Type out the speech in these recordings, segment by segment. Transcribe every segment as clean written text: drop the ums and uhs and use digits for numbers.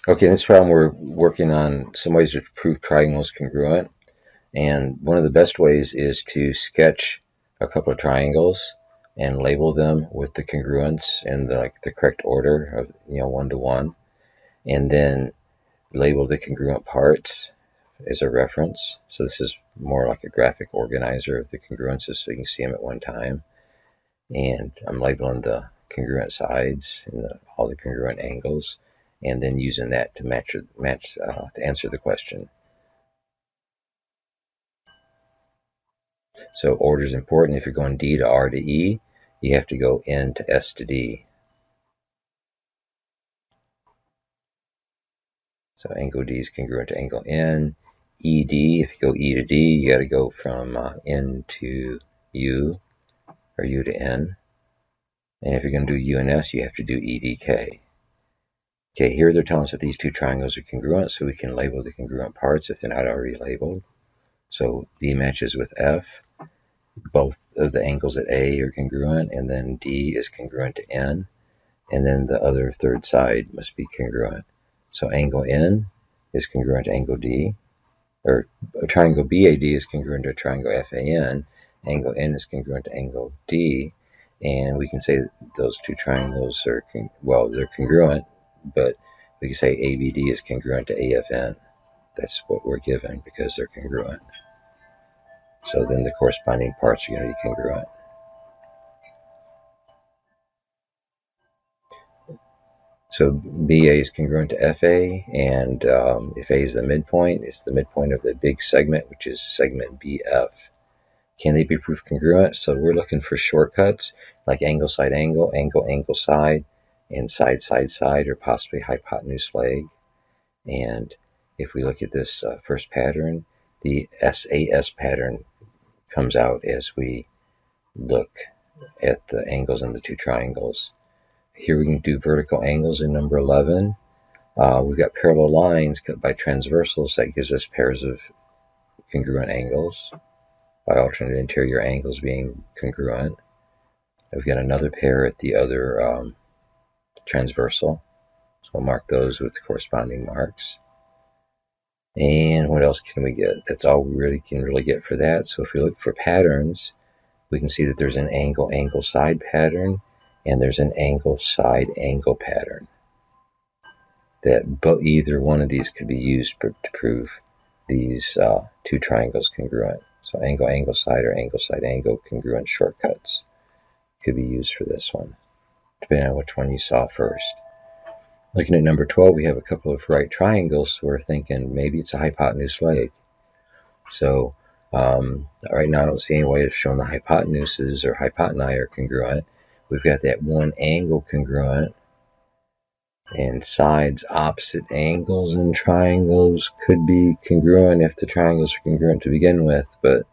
Okay, in this problem we're working on some ways to prove triangles congruent, and one of the best ways is to sketch a couple of triangles and label them with the congruence in the correct order of 1 to 1, and then label the congruent parts as a reference. So this is more like a graphic organizer of the congruences, so you can see them at one time. And I'm labeling the congruent sides and all the congruent angles, and then using that to match to answer the question. So order is important. If you're going D to R to E, you have to go N to S to D. So angle D is congruent to angle N. ED, if you go E to D, you got to go from N to U, or U to N. And if you're going to do U and S, you have to do EDK. Okay, here they're telling us that these two triangles are congruent, so we can label the congruent parts if they're not already labeled. So B matches with F. Both of the angles at A are congruent, and then D is congruent to N. And then the other third side must be congruent. So angle N is congruent to angle D, or a triangle BAD is congruent to a triangle FAN. Angle N is congruent to angle D, and we can say those two triangles are, they're congruent, but we can say ABD is congruent to AFN. That's what we're given because they're congruent. So then the corresponding parts are going to be congruent. So BA is congruent to FA, and if A is the midpoint, it's the midpoint of the big segment, which is segment BF. Can they be proved congruent? So we're looking for shortcuts like angle, side, angle, angle, angle, side, and side, side, side, or possibly hypotenuse leg. And if we look at this first pattern, the SAS pattern comes out as we look at the angles in the two triangles. Here we can do vertical angles in number 11. We've got parallel lines cut by transversals. That gives us pairs of congruent angles by alternate interior angles being congruent. We've got another pair at the other transversal. So I'll mark those with corresponding marks. And what else can we get? That's all we really can get for that. So if we look for patterns, we can see that there's an angle, angle, side pattern, and there's an angle, side, angle pattern. That either one of these could be used to prove these two triangles congruent. So angle, angle, side, or angle, side, angle congruent shortcuts could be used for this one, depending on which one you saw first. Looking at number 12, we have a couple of right triangles, so we're thinking maybe it's a hypotenuse leg. So right now I don't see any way of showing the hypotenuses or hypoteni are congruent. We've got that one angle congruent, and sides opposite angles in triangles could be congruent if the triangles are congruent to begin with, but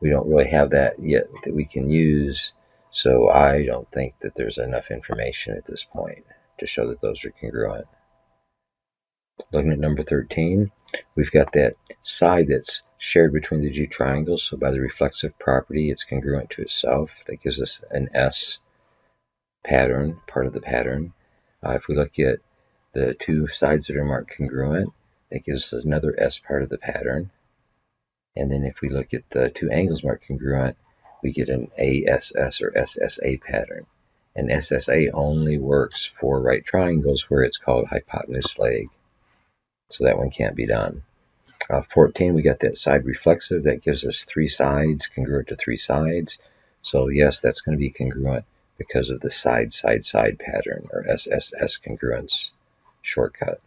we don't really have that yet that we can use, so I don't think that there's enough information at this point to show that those are congruent. Looking at number 13, we've got that side that's shared between the two triangles, so by the reflexive property it's congruent to itself. That gives us an S pattern, part of the pattern. If we look at the two sides that are marked congruent, that gives us another S part of the pattern. And then if we look at the two angles marked congruent, we get an ASS or SSA pattern. And SSA only works for right triangles where it's called hypotenuse leg. So that one can't be done. 14, we got that side reflexive. That gives us three sides, congruent to three sides. So yes, that's going to be congruent because of the side, side, side pattern, or SSS congruence shortcut.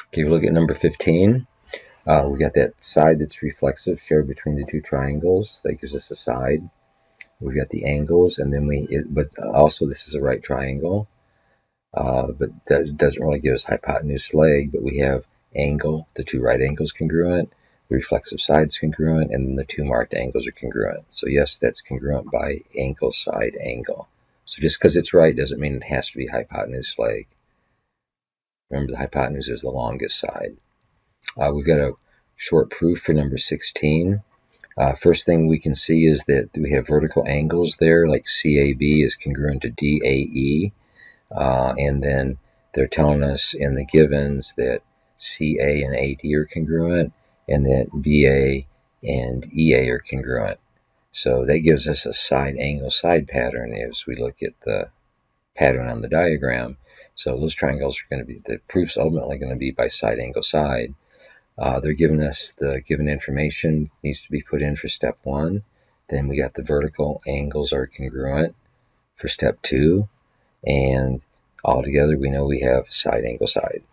Okay, we look at number 15. We got that side that's reflexive shared between the two triangles. That gives us a side. We've got the angles, and then but also this is a right triangle. But that doesn't really give us hypotenuse leg, but we have angle, the two right angles congruent, the reflexive sides congruent, and then the two marked angles are congruent. So yes, that's congruent by angle, side, angle. So just because it's right doesn't mean it has to be hypotenuse leg. Remember, the hypotenuse is the longest side. We've got a short proof for number 16. First thing we can see is that we have vertical angles there, like CAB is congruent to DAE. And then they're telling us in the givens that CA and AD are congruent, and that BA and EA are congruent. So that gives us a side angle side pattern as we look at the pattern on the diagram. So those triangles are going to be, the proof's ultimately going to be by side angle side. They're giving us the given information needs to be put in for step 1. Then we got the vertical angles are congruent for step 2. And altogether we know we have side angle side.